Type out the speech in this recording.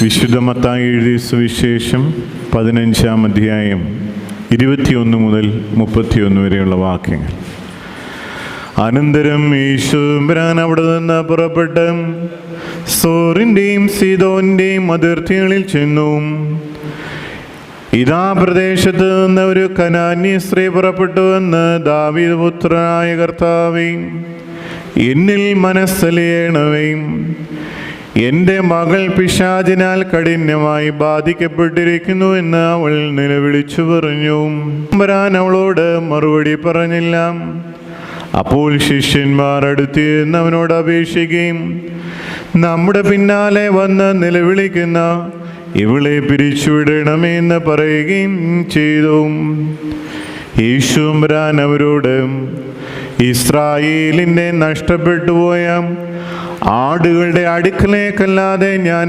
വിശുദ്ധ മത്തായി എഴുതിയ സുവിശേഷം 15-ാം അധ്യായം 21 മുതൽ 31 വരെയുള്ള വാക്യങ്ങൾ. അനന്തരം യേശുവരാൻ അവിടെ നിന്ന് പുറപ്പെട്ട് സോറിൻ്റെയും സീദോന്റെയും അതിർത്തികളിൽ ചെന്നു. ഇതാ പ്രദേശത്ത് നിന്ന് ഒരു കനാന്യ സ്ത്രീ പുറപ്പെട്ടുവെന്ന് ദാവീദ് പുത്രനായ കർത്താവേ, എന്നിൽ മനസ്സലിയണമേ. എൻ്റെ മകൾ പിശാചിനാൽ കഠിനമായി ബാധിക്കപ്പെട്ടിരിക്കുന്നു എന്ന് അവൾ നിലവിളിച്ചു പറഞ്ഞു. വരാൻ അവളോട് മറുപടി പറഞ്ഞില്ല. അപ്പോൾ ശിഷ്യന്മാർ അടുത്തിരുന്ന് അവനോട് അപേക്ഷിക്കുകയും നമ്മുടെ പിന്നാലെ വന്ന് നിലവിളിക്കുന്ന ഇവളെ പിരിച്ചുവിടണമേ എന്ന് പറയുകയും ചെയ്തു. യേശുവരാൻ അവരോട്, ഇസ്രായേലിൻ്റെ നഷ്ടപ്പെട്ടുപോയ ആടുകളുടെ അടുക്കലേക്കല്ലാതെ ഞാൻ